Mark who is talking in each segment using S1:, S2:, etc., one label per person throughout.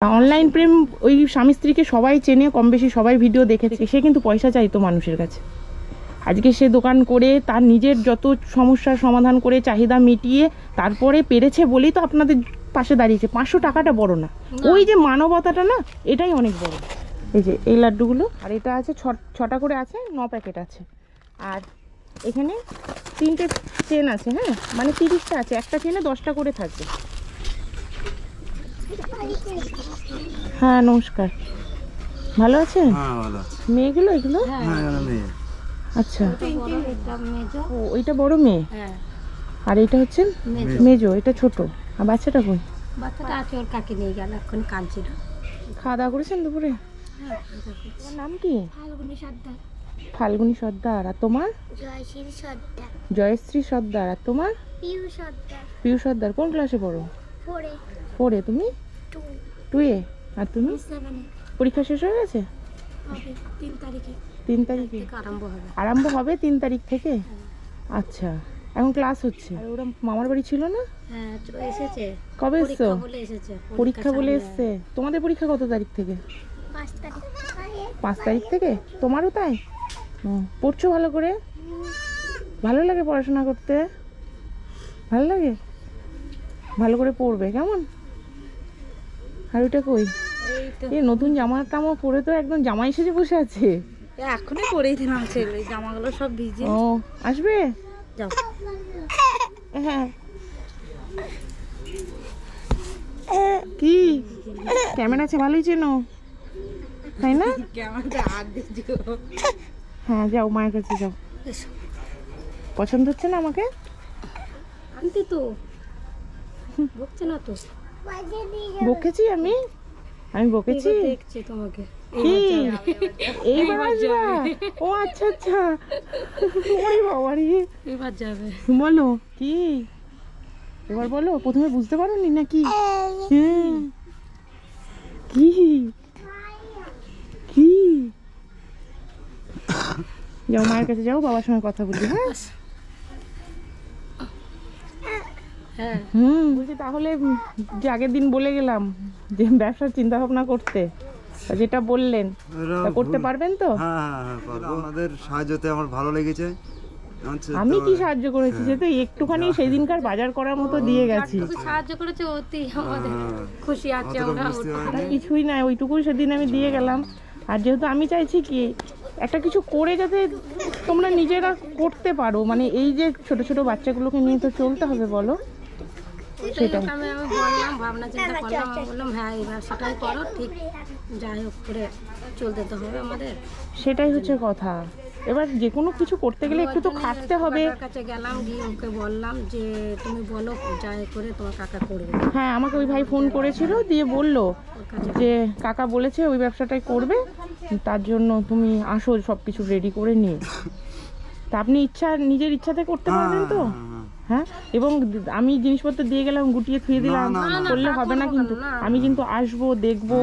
S1: Online প্রেম ওই স্বামী স্ত্রীকে সবাই চেনে, কম বেশি সবাই ভিডিও দেখেছে। সে কিন্তু পয়সা চাইতো মানুষের কাছে। আজকে সে দোকান করে তার নিজের যত সমস্যার সমাধান করে চাহিদা মিটিয়ে তারপরে পেরেছে বলেই তো আপনাদের পাশে দাঁড়িয়েছে। 500 টাকাটা বড় না, ওই যে মানবতাটা না, এটাই অনেক বড়। এই যে এই লাড্ডুগুলো, আর এটা আছে 6টা করে আছে, 9 প্যাকেট আছে। আর এখানে 3টে চেন আছে, হ্যাঁ মানে 30টা আছে, একটা চেনে 10টা করে থাকবে। হ্যাঁ নমস্কার, ভালো আছেন? মেয়েগুলো এগুলো? আচ্ছা, ও ওইটা বড় মেয়ে, আর এটা হচ্ছে মেজো, এটা ছোট। আর বাচ্চাটা কই?
S2: বাচ্চাটা আছে, ওর কাকে নিয়ে গেল, এখন কাঁদছিল।
S1: খাওয়া দাওয়া করেছেন দুপুরে? তোমার নাম কি?
S2: ফাল্গুনি সর্দার।
S1: ফাল্গুনি সর্দার। আর তোমার?
S2: জয়শ্রী সর্দার।
S1: জয়শ্রী সর্দার। আর তোমার?
S2: পিউ সর্দার।
S1: পিউ সর্দার। কোন ক্লাসে পড়ো? 4-এ। তুমি? 2-এ। আর তুমি?
S2: 7-এ।
S1: পরীক্ষা শেষ হয়ে গেছে?
S2: হবে 3 তারিখে।
S1: 3 তারিখে
S2: আরম্ভ হবে।
S1: আরম্ভ হবে 3 তারিখ থেকে? আচ্ছা, এখন ক্লাস হচ্ছে। আর ওরা মামার বাড়ি ছিল না?
S2: হ্যাঁ এসেছে।
S1: কবে এসছো? পরীক্ষা বলে
S2: সামনে।
S1: এসছে। তোমাদের পরীক্ষা কত তারিখ থেকে?
S2: 5 তারিখ।
S1: 5 তারিখ থেকে? তোমারও তাই? পড়ছো ভালো করে? ভালো লাগে পড়াশোনা করতে? ভালো লাগে? ভালো করে পড়বে কেমন? আর ওইটা কই? এই নতুন জামা টামা পরে তো একদম জামাই সেজে বসে আছে।
S2: এখনই পরেই দিলাম, ছেলে জামাগুলো সব ভিজে।
S1: ও আসবে?
S2: যাও।
S1: হ্যাঁ। কি কেমন আছে? ভালোই চেনো তাই না? হ্যাঁ যাও, মায়ের কাছে যাও। পছন্দ হচ্ছে না আমাকে?
S2: আনতে তো বকছে না তো।
S1: বকেছি আমি বকেছি?
S2: দেখছি তোমাকে।
S1: কি এইবার আসবা? ও আচ্ছা আচ্ছা, ওরে বাবা রে,
S2: এবার যাবে।
S1: বলো কি এবার বলো। প্রথমে বুঝতে পারোনি নাকি? হ্যাঁ কি কি যাও মায়ের কাছে যাও, বাবার সঙ্গে কথা বলি। হ্যাঁ বলছি তাহলে যে আগের দিন বলে গেলাম যে ব্যবসার চিন্তা ভাবনা করতে, যেটা বললেন তা করতে পারবেন তো?
S3: আপনাদের সাহায্যতে আমার ভালো লেগেছে।
S1: আমি কি সাহায্য করেছি? সে তো একটুখানি সেদিনকার বাজার করার মতো দিয়ে গেছি।
S2: সাহায্য করেছে অতি, আমাদের খুশি আছে আমরা।
S1: কিছুই না, ওইটুকুই সেদিন আমি দিয়ে গেলাম। আর যেহেতু আমি চাইছি কি একটা কিছু করে যাতে তোমরা নিজেরা করতে পারো, মানে এই যে ছোট ছোট বাচ্চাগুলোকে নিয়ে তো চলতে হবে বলো, সেটাই
S2: আমি বললাম, ভাবনা চিন্তা করলাম, বললাম হ্যাঁ এই ব্যবসাটাই করো, ঠিক যাই হোক করে চলতে তো হবে আমাদের।
S1: সেটাই হচ্ছে কথা। এবার যে কোনো কিছু করতে গেলে একটু তো খাটতে হবে।
S2: কাছে গেলাম, গিয়ে ওকে বললাম যে তুমি বলো যাই করে তোমার কাকা করবে।
S1: হ্যাঁ আমাকে ওই ভাই ফোন করেছিল, দিয়ে বললো যে কাকা বলেছে ওই ব্যবসাটাই করবে, তার জন্য তুমি আসো সব কিছু রেডি করে নিয়ে। তা আপনি নিজের ইচ্ছাতে করতে পারবেন তো? হ্যাঁ, এবং আমি জিনিসপত্র দিয়ে গেলাম, গুটিয়ে থুয়ে দিলাম করলে হবে না কিন্তু। আমি কিন্তু আসবো, দেখবো,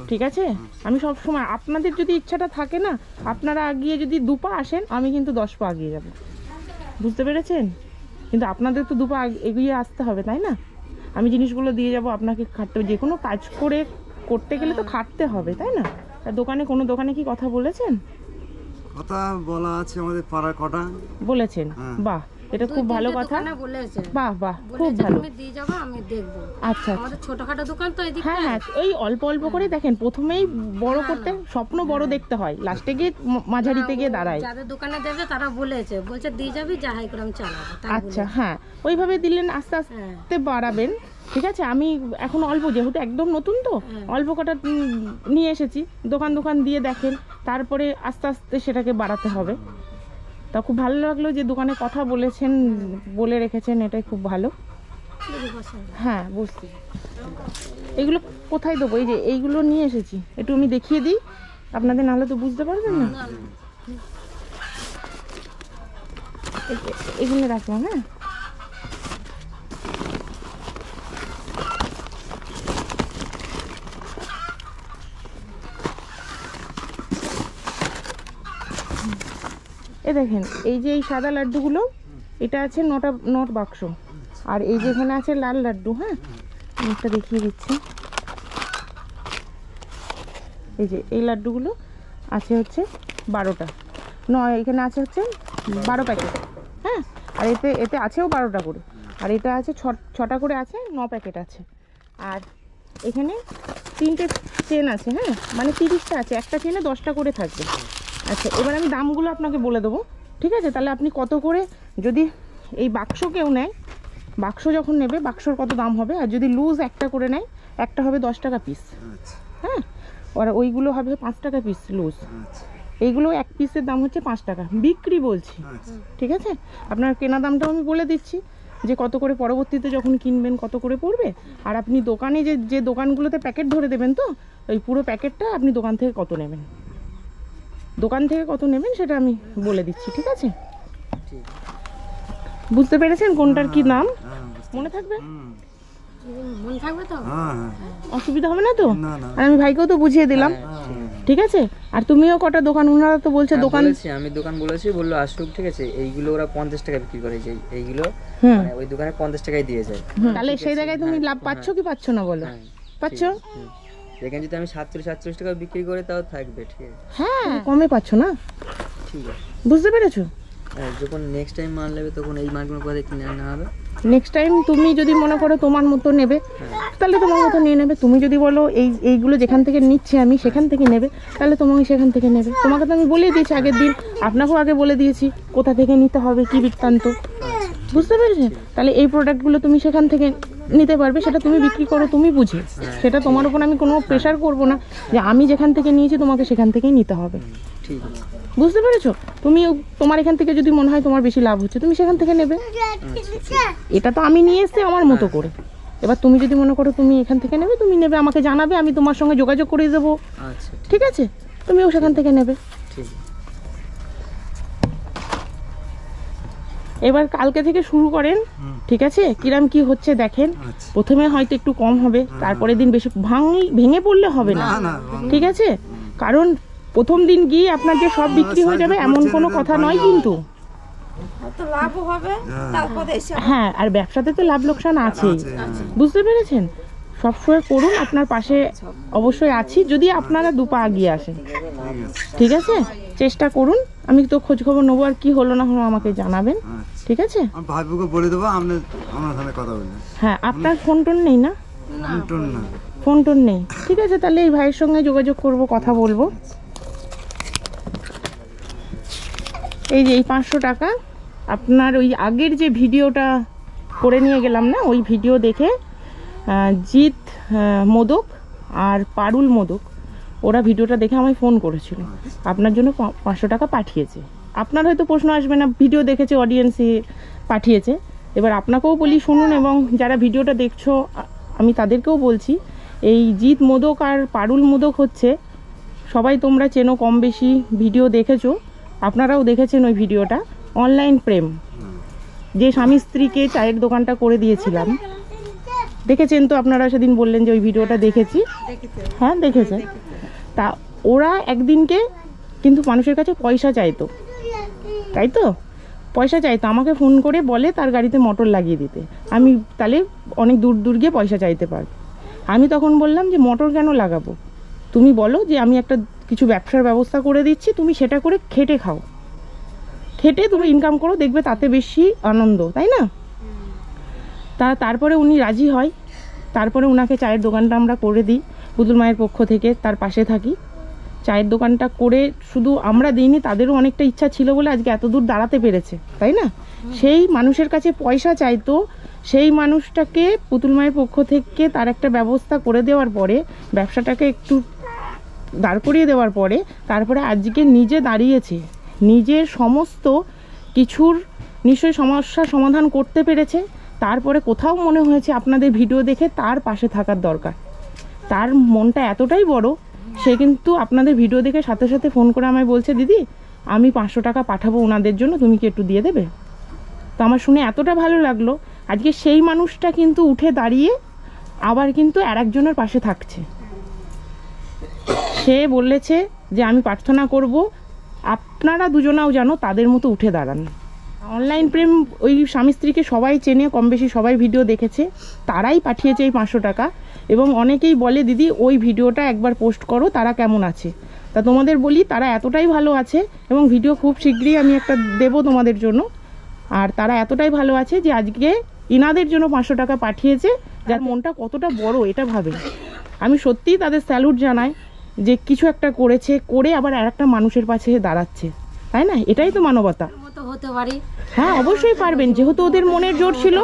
S1: ঠিক আছে? আমি সব সময় আপনাদের যদি ইচ্ছাটা থাকে না, আপনারা আগিয়ে যদি 2 পা আসেন, আমি কিন্তু 10 পা এগিয়ে যাব। বুঝতে পেরেছেন? কিন্তু আপনাদের তো 2 পা এগিয়ে আসতে হবে, তাই না? আমি জিনিসগুলো দিয়ে যাব, আপনাকে খাটতে হবে। যে কোনো কাজ করতে গেলে তো খাটতে হবে, তাই না? আর কোনো দোকানে কি কথা বলেছেন?
S3: কথা বলা আছে আমাদের পাড়ার কটা
S1: বলেছেন? বাহ, এটা খুব ভালো কথা। বাহ বাহ, খুব ভালো।
S2: তুমি দিয়ে যাবো, আমি দেখবো।
S1: আচ্ছা
S2: আমাদের ছোটখাটো দোকান তো এদিকে।
S1: হ্যাঁ হ্যাঁ, ওই অল্প অল্প করে দেখেন, প্রথমেই বড় করতে স্বপ্ন বড় দেখতে হয়, লাস্টে গিয়ে মাঝারিতে গিয়ে দাঁড়ায়।
S2: যাদের দোকানে দেবে তারা বলছে দিয়ে যাবি, যা হাই করে আমি চালাবো।
S1: আচ্ছা হ্যাঁ, ওইভাবে দিলেন, আস্তে আস্তে বাড়াবেন, ঠিক আছে? আমি এখন অল্প, যেহেতু একদম নতুন তো অল্প কটা নিয়ে এসেছি, দোকান দিয়ে দেখেন, তারপরে আস্তে আস্তে সেটাকে বাড়াতে হবে। তা খুব ভালো লাগলো যে দোকানে কথা বলেছেন, বলে রেখেছেন, এটাই খুব ভালো। হ্যাঁ বুঝছি। এগুলো কোথায় দেবো? এই যে এইগুলো নিয়ে এসেছি, একটু আমি দেখিয়ে দিই আপনাদের, নাহলে তো বুঝতে পারবেন না। এগুলো রাখলাম। হ্যাঁ এ দেখেন, এই যে এই সাদা লাড্ডুগুলো, এটা আছে 9টা নোট বাক্স, আর এই যে এখানে আছে লাল লাড্ডু। হ্যাঁ একটা দেখিয়ে দিচ্ছি, এই যে এই লাড্ডুগুলো আছে হচ্ছে 12টা, নয় এখানে আছে হচ্ছে 12 প্যাকেট, হ্যাঁ। আর এতে আছেও 12টা করে, আর এটা আছে 6টা করে আছে, 9 প্যাকেট আছে। আর এখানে 3টে চেন আছে, হ্যাঁ, মানে 30টা আছে, একটা চেনে 10টা করে থাকবে। আচ্ছা, এবার আমি দামগুলো আপনাকে বলে দেবো, ঠিক আছে? তাহলে আপনি কত করে, যদি এই বাক্স কেউ নেয়, বাক্স যখন নেবে বাক্সর কত দাম হবে, আর যদি লুজ একটা করে নেয়, একটা হবে 10 টাকা পিস,
S3: আচ্ছা
S1: হ্যাঁ, আর ওইগুলো হবে 5 টাকা পিস লুজ।
S3: আচ্ছা
S1: এইগুলো এক পিসের দাম হচ্ছে 5 টাকা, বিক্রি বলছি,
S3: আচ্ছা
S1: ঠিক আছে? আপনার কেনা দামটাও আমি বলে দিচ্ছি যে কত করে পরবর্তীতে যখন কিনবেন কত করে পড়বে। আর আপনি দোকানে যে দোকানগুলোতে প্যাকেট ধরে দেবেন, তো ওই পুরো প্যাকেটটা আপনি দোকান থেকে কত নেবেন, সেটা আমি বলে দিচ্ছি, ঠিক আছে? বুঝতে পেরেছেন কোনটার কি নাম?
S3: হ্যাঁ বুঝতে
S1: মনে থাকবে?
S3: হুম,
S2: মনে থাকবে তো?
S3: হ্যাঁ হ্যাঁ
S1: অসুবিধা হবে না তো?
S3: না না
S1: আর আমি ভাইকেও তো বুঝিয়ে দিলাম, ঠিক আছে? আর তুমিও কটা দোকান, ওনারা তো বলছে দোকান,
S4: আমি দোকান বলেছি, বললো আসুক, ঠিক আছে। এইগুলো ওরা 50 টাকা বিক্রি করে, এইগুলো
S1: হুম,
S4: মানে ওই দোকানে 50 টাকায় দিয়ে যায়।
S1: তাহলে সেই জায়গায় তুমি লাভ পাচ্ছ কি পাচ্ছ না বলো?
S4: হ্যাঁ,
S1: পাচ্ছ?
S4: হুম। এখানে যদি আমি 47 টাকা বিক্রি করে তাও থাকবে, ঠিক আছে।
S1: হ্যাঁ, কমে পাচ্ছ না,
S4: ঠিক আছে।
S1: বুঝতে পেরেছো?
S4: হ্যাঁ, যখন নেক্সট টাইম মাল নেবে তখন এই মালগুলো কোথায় কিনে আনা হবে?
S1: নেক্সট টাইম তুমি যদি মনে করো তোমার মতো নেবে, তাহলে তোমার মতো নিয়ে নেবে। তুমি যদি বলো এইগুলো যেখান থেকে নিচ্ছি আমি সেখান থেকে নেবে, তাহলে তোমাকে সেখান থেকে নেবে। তোমাকে তো আমি বলেই দিয়েছি আগের দিন, আপনাকেও আগে বলে দিয়েছি কোথা থেকে নিতে হবে, কি বৃত্তান্ত, বুঝতে পেরেছো? তাহলে এই প্রোডাক্টগুলো তুমি সেখান থেকে নিতে পারবে, সেটা তুমি বিক্রি করো, তুমি বুঝে, সেটা তোমার উপর আমি কোনো প্রেশার করব না যে আমি যেখান থেকে নিয়েছি তোমাকে সেখান থেকেই নিতে হবে,
S4: ঠিক আছে।
S1: বুঝতে পেরেছো? তুমি তোমার এখান থেকে যদি মনে হয় তোমার বেশি লাভ হচ্ছে, তুমি সেখান থেকে নেবে। এটা তো আমি নিয়ে এসেছি আমার মতো করে, এবার তুমি যদি মনে করো তুমি এখান থেকে নেবে, তুমি নেবে, আমাকে জানাবে, আমি তোমার সঙ্গে যোগাযোগ করে দেবো,
S4: আচ্ছা
S1: ঠিক আছে? তুমিও সেখান থেকে নেবে।
S4: ঠিক আছে।
S1: এবার কালকে থেকে শুরু করেন, ঠিক আছে? কিরাম কি হচ্ছে দেখেন,
S3: আচ্ছা
S1: প্রথমে হয়তো একটু কম হবে, তারপরে দিন বেশি ভেঙে পড়লে হবে না,
S3: না না
S1: ঠিক আছে? কারণ প্রথম দিন গিয়ে আপনার যে সব বিক্রি হয়ে যাবে এমন কোনো কথা নয় কিন্তু,
S2: হয়তো লাভও হবে, তারপরে এসে
S1: হ্যাঁ, আর ব্যবসাতে তো লাভ লোকসান আছেই,
S3: আছে,
S1: বুঝতে পেরেছেন? সবসময় করুন, আপনার পাশে অবশ্যই আছি, যদি আপনারা দুপা এগিয়ে আসেন,
S3: ঠিক আছে
S1: ঠিক আছে? চেষ্টা করুন, আমি তো খোঁজ খবর নেবো, আর কি হলো না হলো আমাকে জানাবেন,
S3: আচ্ছা
S1: ঠিক আছে?
S3: আমি ভাইপুকে বলে দেবো, আপনার সাথে কথা বলবেন।
S1: হ্যাঁ, আপনার ফোন টোন নেই না?
S3: টুন না
S1: ফোন টোন নেই, ঠিক আছে? তাহলে এই ভাইয়ের সঙ্গে যোগাযোগ করব, কথা বলবো। এই যে এই 500 টাকা আপনার ওই আগের যে ভিডিওটা করে নিয়ে গেলাম না, ওই ভিডিও দেখে জিৎ মোদক আর পারুল মোদক, ওরা ভিডিওটা দেখে আমায় ফোন করেছিল, আপনার জন্য 500 টাকা পাঠিয়েছে। আপনার হয়তো প্রশ্ন আসবে না, ভিডিও দেখেছে, অডিয়েন্সে পাঠিয়েছে। এবার আপনাকেও বলি শুনুন, এবং যারা ভিডিওটা দেখছো আমি তাদেরকেও বলছি, এই জিৎ মোদক আর পারুল মোদক হচ্ছে, সবাই তোমরা চেনো কম বেশি, ভিডিও দেখেছো, আপনারাও দেখেছেন ওই ভিডিওটা, অনলাইন প্রেম, যে স্বামী স্ত্রীকে চায়ের দোকানটা করে দিয়েছিলাম, দেখেছেন তো আপনারা? সেদিন বললেন যে ওই ভিডিওটা দেখেছি, হ্যাঁ দেখেছেন। তা ওরা একদিনকে কিন্তু মানুষের কাছে পয়সা চাইতো, তাই তো? পয়সা চাইতো, আমাকে ফোন করে বলে তার গাড়িতে মোটর লাগিয়ে দিতে, আমি তাহলে অনেক দূর দূর গিয়ে পয়সা চাইতে পারবো। আমি তখন বললাম যে মোটর কেন লাগাবো, তুমি বলো যে আমি একটা কিছু ব্যবসার ব্যবস্থা করে দিচ্ছি, তুমি সেটা করে খেটে খাও, খেটে তুমি ইনকাম করো, দেখবে তাতে বেশি আনন্দ, তাই না? তারপরে উনি রাজি হয়, তারপরে উনাকে চায়ের দোকানটা আমরা করে দিই পুতুল মায়ের পক্ষ থেকে, তার পাশে থাকি। চায়ের দোকানটা করে শুধু আমরা দিইনি, তাদেরও অনেকটা ইচ্ছা ছিল বলে আজকে এত দূর দাঁড়াতে পেরেছে, তাই না? সেই মানুষের কাছে পয়সা চাইতো, সেই মানুষটাকে পুতুল মায়ের পক্ষ থেকে তার একটা ব্যবস্থা করে দেওয়ার পরে, ব্যবসাটাকে একটু দাঁড় করিয়ে দেওয়ার পরে, তারপরে আজকে নিজে দাঁড়িয়েছে, নিজের সমস্ত কিছুর নিশ্চয়ই সমস্যার সমাধান করতে পেরেছে। তারপরে কোথাও মনে হয়েছে আপনাদের ভিডিও দেখে তার পাশে থাকার দরকার, তার মনটা এতটাই বড়, সে কিন্তু আপনাদের ভিডিও দেখে সাথে সাথে ফোন করে আমায় বলছে, দিদি আমি 500 টাকা পাঠাবো ওনাদের জন্য, তুমি কি একটু দিয়ে দেবে? তো আমার শুনে এতটা ভালো লাগলো, আজকে সেই মানুষটা কিন্তু উঠে দাঁড়িয়ে আবার কিন্তু আরেকজনের পাশে থাকছে। সে বলেছে যে আমি প্রার্থনা করব আপনারা দুজনাও জানো তাদের মতো উঠে দাঁড়ান। অনলাইন প্রেম ওই স্বামী স্ত্রীকে সবাই চেনে, কম বেশি সবাই ভিডিও দেখেছে, তারাই পাঠিয়েছে এই 500 টাকা। এবং অনেকেই বলে দিদি ওই ভিডিওটা একবার পোস্ট করো, তারা কেমন আছে। তা তোমাদের বলি তারা এতটাই ভালো আছে, এবং ভিডিও খুব শীঘ্রই আমি একটা দেবো তোমাদের জন্য। আর তারা এতটাই ভালো আছে যে আজকে ইনাদের জন্য 500 টাকা পাঠিয়েছে, যার মনটা কতটা বড় এটা ভাবে। আমি সত্যিই তাদের স্যালুট জানাই যে কিছু একটা করেছে, করে আবার আর একটা মানুষের পাশে দাঁড়াচ্ছে, তাই না? এটাই তো মানবতা।
S2: মতো হতে পারি।
S1: হ্যাঁ অবশ্যই পারবেন, যেহেতু ওদের মনের জোর ছিল।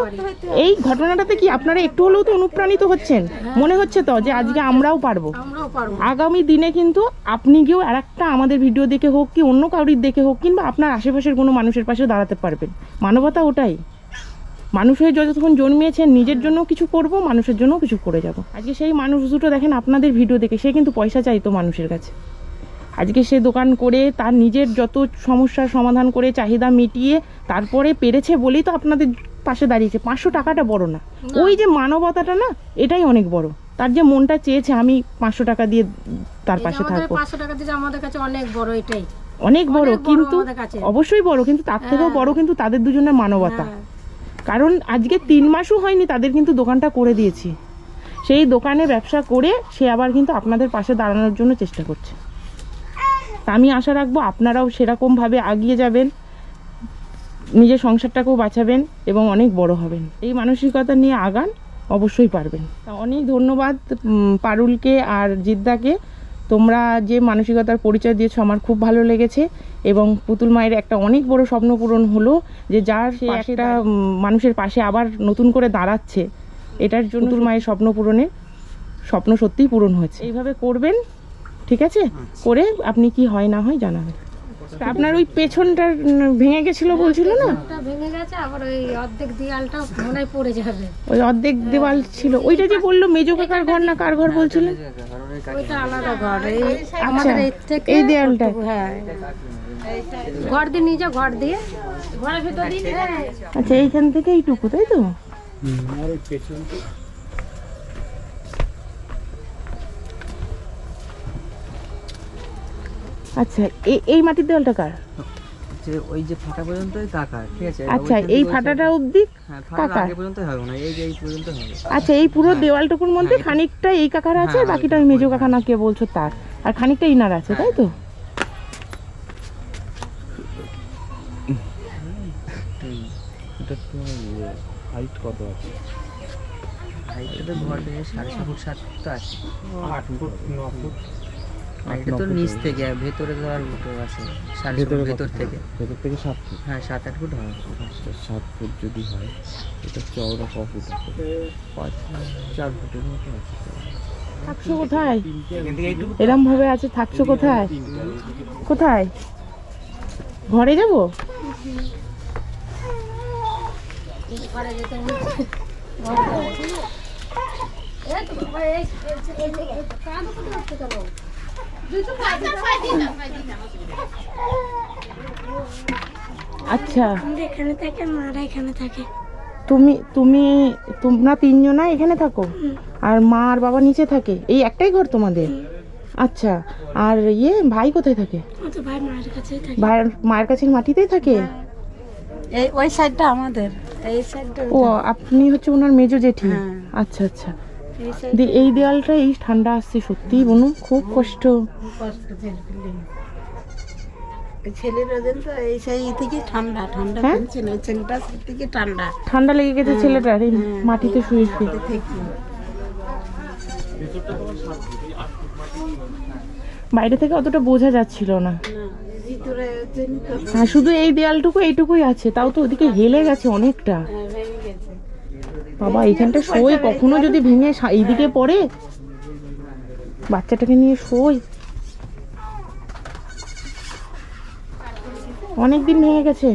S1: এই ঘটনাটাতে কি আপনারা একটু হলেও তো অনুপ্রাণিত হচ্ছেন? মনে হচ্ছে তো যে আজকে আমরাও পারবো।
S2: আমরাও পারবো।
S1: আগামী দিনে কিন্তু আপনি গিয়েও আর একটা আমাদের ভিডিও দেখে হোক কি অন্য কাউরির দেখে হোক, কিংবা আপনার আশেপাশের কোনো মানুষের পাশে দাঁড়াতে পারবেন। মানবতা ওটাই। মানুষ হয়ে যতক্ষণ জন্মিয়েছেন নিজের জন্য কিছু করব, মানুষের জন্য কিছু করে যাব। আজকে সেই মানুষ দুটো দেখেন আপনাদের ভিডিও দেখে, সে কিন্তু পয়সা চাইতো মানুষের কাছে। আজকে সে দোকান করে তার নিজের যত সমস্যার সমাধান করে চাহিদা মিটিয়ে তারপরে পেরেছে বলেই তো আপনাদের পাশে দাঁড়িয়েছে। 500 টাকাটা বড় না, ওই যে মানবতাটা না, এটাই অনেক বড়। তার যে মনটা চেয়েছে আমি 500 টাকা দিয়ে তার পাশে থাকবো,
S2: 500 টাকা দিলে আমাদের কাছে অনেক বড়, এটাই
S1: অনেক বড়। কিন্তু
S2: আমাদের কাছে।
S1: অবশ্যই বড়, কিন্তু তার থেকেও বড় কিন্তু তাদের দুজনের মানবতা। কারণ আজকে 3 মাসও হয়নি তাদের কিন্তু দোকানটা করে দিয়েছি। সেই দোকানে ব্যবসা করে সে আবার কিন্তু আপনাদের পাশে দাঁড়ানোর জন্য চেষ্টা করছে। তা আমি আশা রাখবো আপনারাও সেরকমভাবে এগিয়ে যাবেন, নিজের সংসারটাকেও বাঁচাবেন এবং অনেক বড় হবেন। এই মানসিকতা নিয়ে আগান, অবশ্যই পারবেন। তা অনেক ধন্যবাদ পারুলকে আর জিদ্দাকে, তোমরা যে মানসিকতার পরিচয় দিয়েছো আমার খুব ভালো লেগেছে। এবং পুতুল মায়ের একটা অনেক বড় স্বপ্ন পূরণ হলো, যে যার সে একটা মানুষের পাশে আবার নতুন করে দাঁড়াচ্ছে, এটার জন্য পুতুল মায়ের স্বপ্ন পূরণের স্বপ্ন সত্যিই পূরণ হয়েছে। এইভাবে করবেন, ঠিক আছে? করে আপনি কি হয় না হয় জানাবেন। আপনার ওই পেছনটা ভেঙে গেছিল বলছিল না?
S2: ওটা ভেঙে গেছে, আবার ওই অর্ধেক দেয়ালটা মনে হয় পড়ে যাবে।
S1: ওই অর্ধেক দেওয়াল ছিল, ওইটা যে বললো মেজো কাকার ঘর না কার ঘর বলছিলেন?
S2: ওইটা আলাদা ঘর, এই আমাদের এই থেকে
S1: এই দেয়ালটা।
S2: হ্যাঁ, ঘর দিয়ে নিয়ে যাও, ঘর দিয়ে ঘরের ভিতর দিয়ে।
S1: আচ্ছা, এইখান থেকে এইটুকু, তাই তো? আচ্ছা, এই মাটির দেওয়ালটা কার?
S4: যে ওই যে ফাটা পর্যন্ত কাকার, ঠিক আছে?
S1: আচ্ছা, এই ফাটাটা অবধি
S4: হ্যাঁ, ফাটার
S1: কাকার।
S4: আগে পর্যন্ত হবে না, এই যে এই পর্যন্ত হবে।
S1: আচ্ছা, এই পুরো দেওয়ালটুকুর মধ্যে খানিকটা এই কাকার আছে, আর বাকিটা ওই মেজো কাকা না কে বলছো তার, আর খানিকটা ইনার আছে, তাই তো?
S3: হাইট কত আছে?
S4: হাইটটা তো ঘর থেকে 7.5 ফুট 7 ফুট তো আছে।
S3: 8 ফুট 9 ফুট।
S4: এটা তো নিচ থেকে, ভেতরে তো আর উঠে আছে 7 ফুট ভেতর থেকে।
S3: ভেতর থেকে 7 ফুট।
S4: হ্যাঁ, 7-8 ফুট হবে।
S3: 7 ফুট যদি হয়, এটা চওড়া ক ফুট আছে? 4 ফুটের মতো আছে।
S1: থাকছো কোথায়? এরম ভাবে আছে, থাকছো কোথায়? কোথায়? ঘরে যাবো?
S2: ঘরে যেতে হবে।
S1: আচ্ছা,
S2: এখানে থাকে, মারা এখানে থাকে।
S1: তোমরা 3 জনা এখানে থাকো, আর মা আর বাবা নিচে থাকে? এই একটাই ঘর তোমাদের? আচ্ছা, আর ভাই কোথায় থাকে?
S2: ভাই মায়ের কাছেই থাকে।
S1: ভাই মায়ের কাছে মাটিতেই থাকে?
S2: এই ওই সাইডটা আমাদের, এই সাইডটা
S1: ও, আপনি হচ্ছে ওনার মেজো জেঠি? আচ্ছা আচ্ছা। এই দেওয়ালটা এই ঠান্ডা আসছে সত্যি বনু, খুব কষ্ট।
S2: ছেলের ওজন তো এই সেই থেকে ঠান্ডা ঠান্ডা
S1: হ্যাঁ?
S2: ছিল, ছেলেটা থেকে ঠান্ডা
S1: ঠান্ডা লেগে গেছে ছেলেটার এই মাটিতে শুয়ে শুয়ে। বাইরে থেকে অতটা বোঝা যাচ্ছিল না। হ্যাঁ, শুধু এই দেয়ালটুকু এইটুকুই আছে, তাও তো ওদিকে হেলে গেছে অনেকটা। বাবা, এইখানটা শোই, কখনো যদি ভেঙে এইদিকে পড়ে, বাচ্চাটাকে নিয়ে শোই। অনেকদিন ভেঙে গেছে।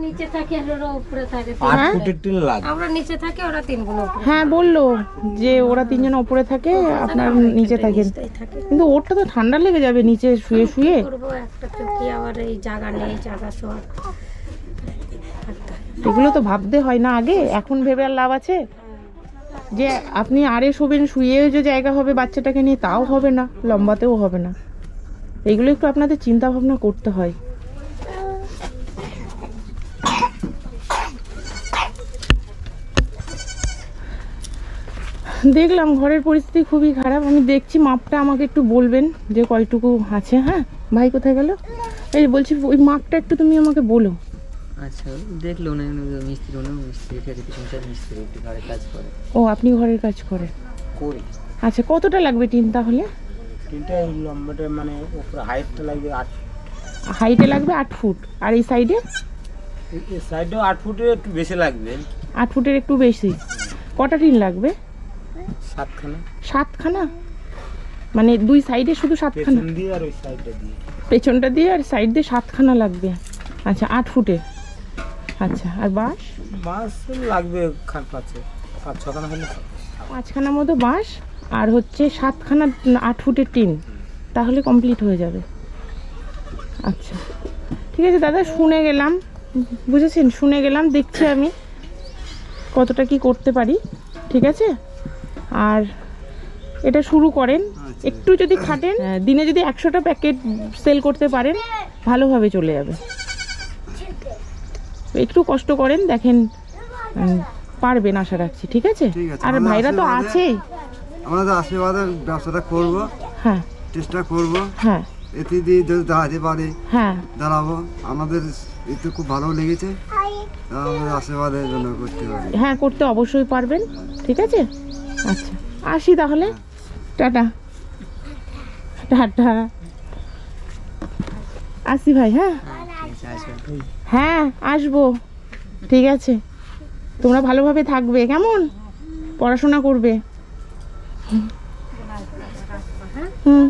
S2: নিচে থাকি, ওরা উপরে থাকে।
S3: 8 ফুটের টিন লাগে।
S2: আমরা নিচে থাকি, ওরা 3 গুণ উপরে
S1: হ্যাঁ, বললো যে ওরা 3 জন উপরে থাকে, আপনার নিচে থাকেন।
S2: থাকে।
S1: কিন্তু ওরটা তো ঠান্ডা লেগে যাবে নিচে শুয়ে শুয়ে।
S2: করবো একটা তো কি, আবার এই জায়গা নেই, জায়গা সব
S1: এগুলো তো ভাবতে হয় না আগে? এখন ভেবে আর লাভ আছে? যে আপনি আরে শোবেন, শুয়েও যে জায়গা হবে বাচ্চাটাকে নিয়ে, তাও হবে না, লম্বাতেও হবে না। এগুলো একটু আপনাদের চিন্তা ভাবনা করতে হয়। দেখলাম ঘরের পরিস্থিতি খুবই খারাপ। আমি দেখছি মাপটা আমাকে একটু বলবেন যে কয়টুকু আছে। হ্যাঁ ভাই কোথায় গেল? এই বলছি ওই মাপটা একটু তুমি আমাকে বলো।
S4: আচ্ছা দেখলো না মিস্ত্রি ঠিক আছে, পিছন সাইড মিস্ত্রি একটু ঘরে কাজ করে।
S1: ও আপনি ঘরের কাজ করেন?
S3: করি।
S1: আচ্ছা কতটা লাগবে টিন তাহলে?
S3: তিনটা লম্বাটা মানে উপরে হাইটটা লাগবে 8
S1: হাইটে লাগবে 8 ফুট, আর এই সাইডে?
S3: এই সাইডেও 8 ফুটের একটু বেশি লাগবে।
S1: 8 ফুটের একটু বেশি। কটা টিন লাগবে?
S3: 7খানা।
S1: 7খানা? মানে দুই সাইডে শুধু 7খানা?
S3: পেছন দিয়ে আর ওই সাইডটা দিয়ে।
S1: পেছনটা দিয়ে আর সাইড দিয়ে 7খানা লাগবে। আচ্ছা 8 ফুটের। আচ্ছা আর বাঁশ?
S3: বাঁশ লাগবে 5-6খানা হলে।
S1: 5খানা মতো বাঁশ আর হচ্ছে 7খানা 8 ফুটের টিন, তাহলে কমপ্লিট হয়ে যাবে। আচ্ছা ঠিক আছে দাদা, শুনে গেলাম, বুঝেছেন, শুনে গেলাম, দেখছি আমি কতটা কি করতে পারি। ঠিক আছে, আর এটা শুরু করেন, একটু যদি খাটেন, দিনে যদি 100টা প্যাকেট সেল করতে পারেন ভালোভাবে চলে যাবে। একটু কষ্ট করেন, দেখেন পারবেন আশা রাখছি। ঠিক আছে, আর ভাইরা তো আছেই।
S5: আমরা তো আশীর্বাদে ব্যবসাটা করব,
S1: হ্যাঁ
S5: চেষ্টা করব,
S1: হ্যাঁ
S5: এতে দিয়ে যদি দাঁড়াতে পারি
S1: হ্যাঁ
S5: দাঁড়াবো। আমাদের এতে খুব ভালো লেগেছে, আমাদের আশীর্বাদের জন্য করতে পারি।
S1: হ্যাঁ করতে অবশ্যই পারবেন। ঠিক আছে, আচ্ছা আসি তাহলে, টাটা টাটা, আসি ভাই। হ্যাঁ হ্যাঁ আসবো, ঠিক আছে, তোমরা ভালোভাবে থাকবে, কেমন পড়াশোনা করবে। হুম